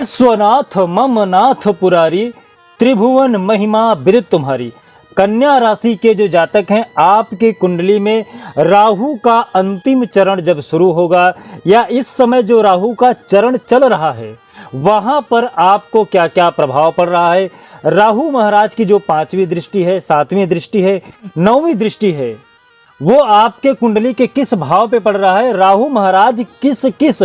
विश्वनाथ मम नाथ पुरारी, त्रिभुवन महिमा विदित तुम्हारी। कन्या राशि के जो जातक हैं, आपकी कुंडली में राहु का अंतिम चरण जब शुरू होगा या इस समय जो राहु का चरण चल रहा है वहां पर आपको क्या क्या प्रभाव पड़ रहा है। राहु महाराज की जो 5वीं दृष्टि है, 7वीं दृष्टि है, 9वीं दृष्टि है, वो आपके कुंडली के किस भाव पे पड़ रहा है, राहु महाराज किस किस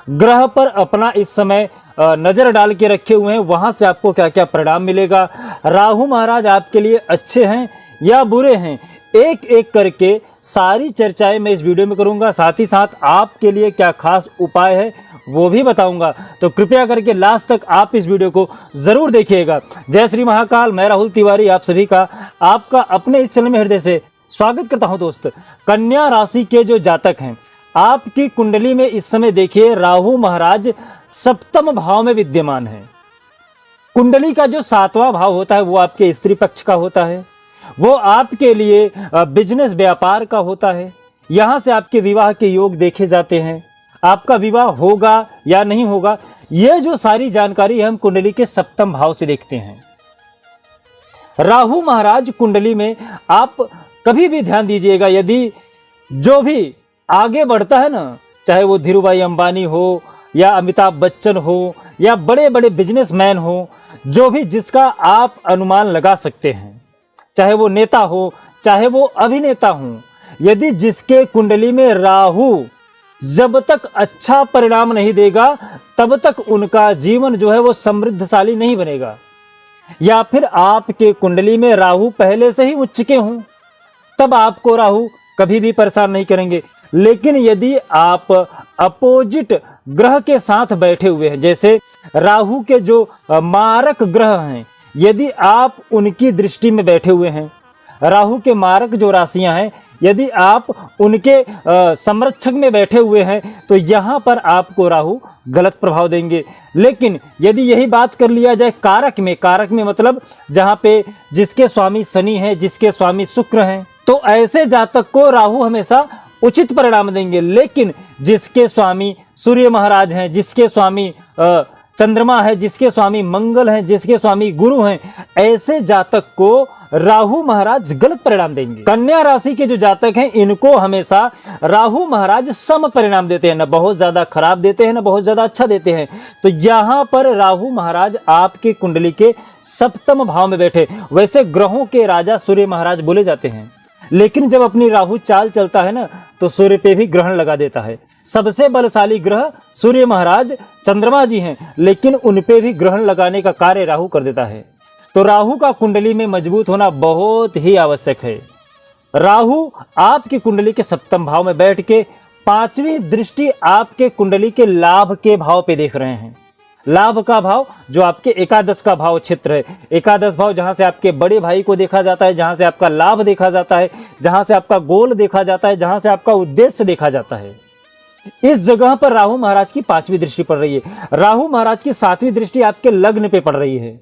ग्रह पर अपना इस समय नजर डाल के रखे हुए हैं, वहां से आपको क्या क्या परिणाम मिलेगा। राहु महाराज आपके लिए अच्छे हैं या बुरे हैं, एक एक करके सारी चर्चाएं मैं इस वीडियो में करूंगा। साथ ही साथ आपके लिए क्या खास उपाय है वो भी बताऊंगा, तो कृपया करके लास्ट तक आप इस वीडियो को जरूर देखिएगा। जय श्री महाकाल। मैं राहुल तिवारी आप सभी का आपका अपने इस चैनल में हृदय से स्वागत करता हूं। दोस्त, कन्या राशि के जो जातक हैं, आपकी कुंडली में इस समय देखिए राहु महाराज सप्तम भाव में विद्यमान है। कुंडली का जो 7वां भाव होता है वो आपके स्त्री पक्ष का होता है, वो आपके लिए बिजनेस व्यापार का होता है। यहां से आपके विवाह के योग देखे जाते हैं, आपका विवाह होगा या नहीं होगा, ये जो सारी जानकारी हम कुंडली के सप्तम भाव से देखते हैं। राहु महाराज कुंडली में आप कभी भी ध्यान दीजिएगा, यदि जो भी आगे बढ़ता है ना, चाहे वो धीरूभाई अंबानी हो या अमिताभ बच्चन हो या बड़े बड़े बिजनेसमैन हो, जो भी जिसका आप अनुमान लगा सकते हैं, चाहे वो नेता हो चाहे वो अभिनेता हो, यदि जिसके कुंडली में राहु जब तक अच्छा परिणाम नहीं देगा तब तक उनका जीवन जो है वो समृद्धशाली नहीं बनेगा। या फिर आपके कुंडली में राहु पहले से ही उच्च चुके हों, तब आपको राहु कभी भी परेशान नहीं करेंगे। लेकिन यदि आप अपोजिट ग्रह के साथ बैठे हुए हैं, जैसे राहु के जो मारक ग्रह हैं, यदि आप उनकी दृष्टि में बैठे हुए हैं, राहु के मारक जो राशियां हैं, यदि आप उनके संरक्षक में बैठे हुए हैं, तो यहाँ पर आपको राहु गलत प्रभाव देंगे। लेकिन यदि यही बात कर लिया जाए कारक में मतलब जहाँ पे जिसके स्वामी शनि है, जिसके स्वामी शुक्र हैं, तो ऐसे जातक को राहु हमेशा उचित परिणाम देंगे। लेकिन जिसके स्वामी सूर्य महाराज हैं, जिसके स्वामी चंद्रमा है, जिसके स्वामी मंगल हैं, जिसके स्वामी गुरु हैं, ऐसे जातक को राहु महाराज गलत परिणाम देंगे। कन्या राशि के जो जातक हैं, इनको हमेशा राहु महाराज सम परिणाम देते हैं, ना बहुत ज्यादा खराब देते हैं ना बहुत ज्यादा अच्छा देते हैं। तो यहाँ पर राहु महाराज आपके कुंडली के सप्तम भाव में बैठे। वैसे ग्रहों के राजा सूर्य महाराज बोले जाते हैं, लेकिन जब अपनी राहु चाल चलता है ना, तो सूर्य पे भी ग्रहण लगा देता है। सबसे बलशाली ग्रह सूर्य महाराज चंद्रमा जी हैं, लेकिन उन पे भी ग्रहण लगाने का कार्य राहु कर देता है। तो राहु का कुंडली में मजबूत होना बहुत ही आवश्यक है। राहु आपकी कुंडली के सप्तम भाव में बैठ के 5वीं दृष्टि आपके कुंडली के लाभ के भाव पे देख रहे हैं। लाभ का भाव जो आपके एकादश का भाव क्षेत्र है, एकादश भाव जहां से आपके बड़े भाई को देखा जाता है, जहां से आपका लाभ देखा जाता है, जहां से आपका गोल देखा जाता है, जहां से आपका उद्देश्य देखा जाता है, इस जगह पर राहु महाराज की 5वीं दृष्टि पड़ रही है। राहु महाराज की 7वीं दृष्टि आपके लग्न पे पड़ रही है।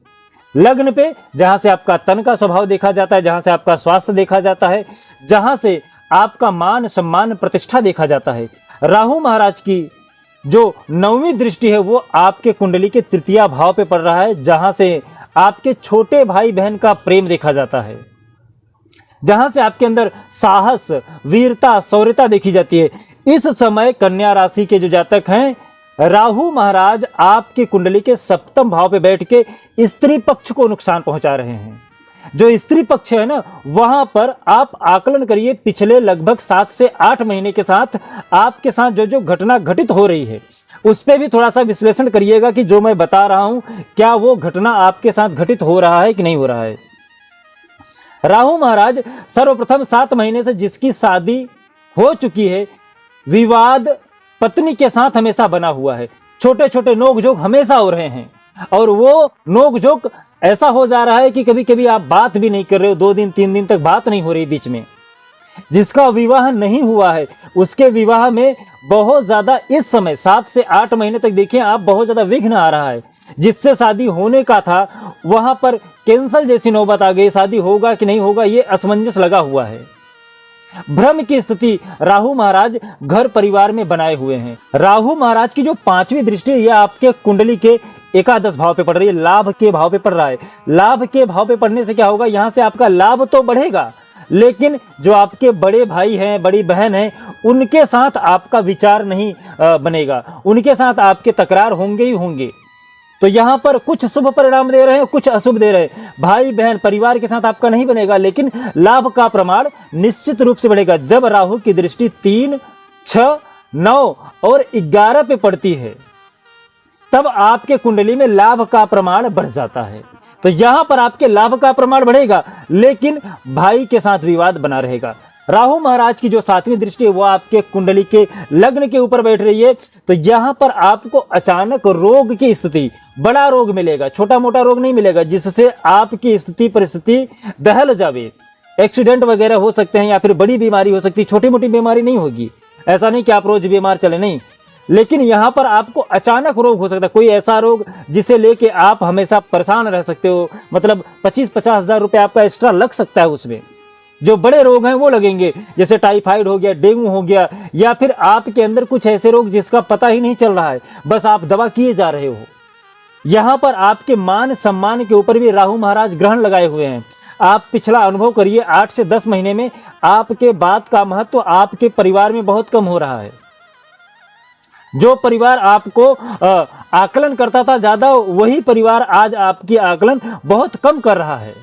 लग्न पे जहां से आपका तन का स्वभाव देखा जाता है, जहां से आपका स्वास्थ्य देखा जाता है, जहां से आपका मान सम्मान प्रतिष्ठा देखा जाता है। राहु महाराज की जो 9वीं दृष्टि है वो आपके कुंडली के 3य भाव पे पड़ रहा है, जहां से आपके छोटे भाई बहन का प्रेम देखा जाता है, जहां से आपके अंदर साहस, वीरता, शौर्यता देखी जाती है। इस समय कन्या राशि के जो जातक हैं, राहु महाराज आपकी कुंडली के सप्तम भाव पे बैठ के स्त्री पक्ष को नुकसान पहुंचा रहे हैं। जो स्त्री पक्ष है ना, वहां पर आप आकलन करिए पिछले लगभग 7 से 8 महीने के साथ आपके साथ जो जो घटना घटित हो रही है, उस पर भी थोड़ा सा विश्लेषण करिएगा कि जो मैं बता रहा हूं क्या वो घटना आपके साथ घटित हो रहा है कि नहीं हो रहा है। राहु महाराज सर्वप्रथम 7 महीने से जिसकी शादी हो चुकी है, विवाद पत्नी के साथ हमेशा बना हुआ है, छोटे छोटे नोकझोंक हमेशा हो रहे हैं, और वो नोकझोंक ऐसा हो जा रहा है कि कभी कभी आप बात भी नहीं कर रहे हो, 2 दिन 3 दिन तक बात नहीं हो रही बीच में। जिसका विवाह नहीं हुआ है उसके विवाह में बहुत ज्यादा इस समय 7 से 8 महीने तक देखिए आप बहुत ज्यादा विघ्न आ रहा है। जिससे शादी होने का था वहां पर कैंसल जैसी नौबत आ गई, शादी होगा कि नहीं होगा ये असमंजस लगा हुआ है। भ्रम की स्थिति राहु महाराज घर परिवार में बनाए हुए हैं। राहु महाराज की जो 5वीं दृष्टि यह आपके कुंडली के एकादश भाव पे पड़ रही है, लाभ के भाव पे पड़ रहा है। लाभ के भाव पे पड़ने से क्या होगा, यहाँ से आपका लाभ तो बढ़ेगा, लेकिन जो आपके बड़े भाई हैं, बड़ी बहन हैं, उनके साथ आपका विचार नहीं बनेगा, उनके साथ आपके तकरार होंगे ही होंगे। तो यहाँ पर कुछ शुभ परिणाम दे रहे हैं, कुछ अशुभ दे रहे हैं। भाई बहन परिवार के साथ आपका नहीं बनेगा, लेकिन लाभ का प्रमाण निश्चित रूप से बढ़ेगा। जब राहु की दृष्टि 3, 6, 9 और 11 पे पड़ती है, तब आपके कुंडली में लाभ का प्रमाण बढ़ जाता है। तो यहां पर आपके लाभ का प्रमाण बढ़ेगा, लेकिन भाई के साथ विवाद बना रहेगा। राहु महाराज की जो 7वीं दृष्टि है वो आपके कुंडली के लग्न के ऊपर बैठ रही है, तो यहां पर आपको अचानक रोग की स्थिति, बड़ा रोग मिलेगा, छोटा मोटा रोग नहीं मिलेगा, जिससे आपकी स्थिति परिस्थिति दहल जावे। एक्सीडेंट वगैरह हो सकते हैं, या फिर बड़ी बीमारी हो सकती है, छोटी मोटी बीमारी नहीं होगी। ऐसा नहीं कि आप रोज बीमार चले, नहीं, लेकिन यहां पर आपको अचानक रोग हो सकता है, कोई ऐसा रोग जिसे लेके आप हमेशा परेशान रह सकते हो। मतलब 25-50 हजार रुपये आपका एक्स्ट्रा लग सकता है उसमें। जो बड़े रोग हैं वो लगेंगे, जैसे टाइफाइड हो गया, डेंगू हो गया, या फिर आपके अंदर कुछ ऐसे रोग जिसका पता ही नहीं चल रहा है, बस आप दवा किए जा रहे हो। यहां पर आपके मान सम्मान के ऊपर भी राहु महाराज ग्रहण लगाए हुए हैं। आप पिछला अनुभव करिए, 8 से 10 महीने में आपके बात का महत्व आपके परिवार में बहुत कम हो रहा है। जो परिवार आपको आकलन करता था ज्यादा, वही परिवार आज आपकी आकलन बहुत कम कर रहा है।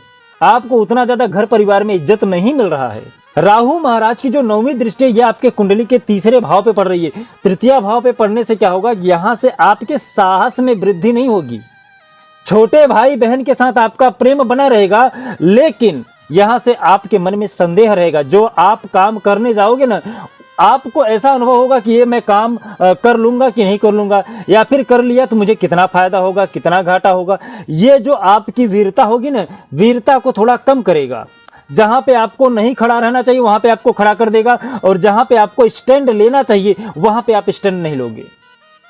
आपको उतना ज्यादा घर परिवार में इज्जत नहीं मिल रहा है। राहु महाराज की जो 9वीं दृष्टि है, यह आपके कुंडली के 3रे भाव पे पड़ रही है। 3य भाव पे पड़ने से क्या होगा, यहां से आपके साहस में वृद्धि नहीं होगी। छोटे भाई बहन के साथ आपका प्रेम बना रहेगा, लेकिन यहां से आपके मन में संदेह रहेगा। जो आप काम करने जाओगे ना, आपको ऐसा अनुभव होगा कि ये मैं काम कर लूंगा कि नहीं कर लूंगा, या फिर कर लिया तो मुझे कितना फायदा होगा, कितना घाटा होगा। ये जो आपकी वीरता होगी ना, वीरता को थोड़ा कम करेगा। जहां पे आपको नहीं खड़ा रहना चाहिए वहां पे आपको खड़ा कर देगा, और जहां पे आपको स्टैंड लेना चाहिए वहां पे आप स्टैंड नहीं लोगे।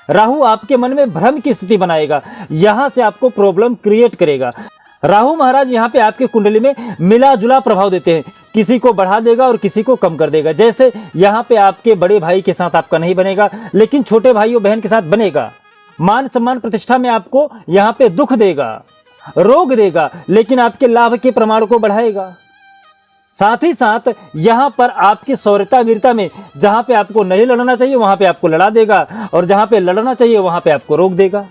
राहु आपके मन में भ्रम की स्थिति बनाएगा, यहां से आपको प्रॉब्लम क्रिएट करेगा। राहु महाराज यहाँ पे आपके कुंडली में मिला जुला प्रभाव देते हैं, किसी को बढ़ा देगा और किसी को कम कर देगा। जैसे यहाँ पे आपके बड़े भाई के साथ आपका नहीं बनेगा, लेकिन छोटे भाई और बहन के साथ बनेगा। मान सम्मान प्रतिष्ठा में आपको यहाँ पे दुख देगा, रोग देगा, लेकिन आपके लाभ के प्रमाण को बढ़ाएगा। साथ ही साथ यहाँ पर आपकी शौर्यता वीरता में, जहां पे आपको नहीं लड़ना चाहिए वहां पे आपको लड़ा देगा, और जहां पे लड़ना चाहिए वहां पे आपको रोक देगा।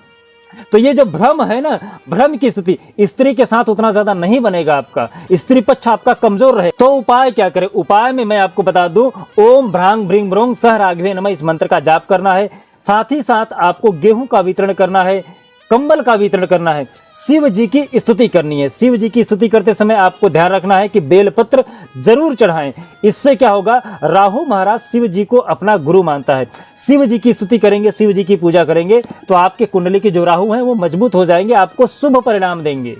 तो ये जो भ्रम है ना, भ्रम की स्थिति, स्त्री के साथ उतना ज्यादा नहीं बनेगा आपका, स्त्री पक्ष आपका कमजोर रहे। तो उपाय क्या करें? उपाय में मैं आपको बता दूं, ओम भ्रांग भ्रीं भ्रोंग सह राघवे नमः, इस मंत्र का जाप करना है। साथ ही साथ आपको गेहूं का वितरण करना है, कंबल का वितरण करना है, शिव जी की स्तुति करनी है। शिव जी की स्तुति करते समय आपको ध्यान रखना है कि बेलपत्र जरूर चढ़ाएं। इससे क्या होगा, राहु महाराज शिव जी को अपना गुरु मानता है। शिव जी की स्तुति करेंगे, शिव जी की पूजा करेंगे, तो आपके कुंडली के जो राहु हैं वो मजबूत हो जाएंगे, आपको शुभ परिणाम देंगे।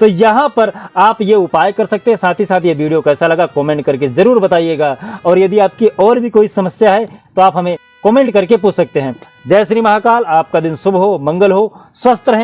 तो यहाँ पर आप ये उपाय कर सकते हैं। साथ ही साथ ये वीडियो कैसा लगा कमेंट करके जरूर बताइएगा, और यदि आपकी और भी कोई समस्या है तो आप हमें कमेंट करके पूछ सकते हैं। जय श्री महाकाल, आपका दिन शुभ हो, मंगल हो, स्वस्थ रहें।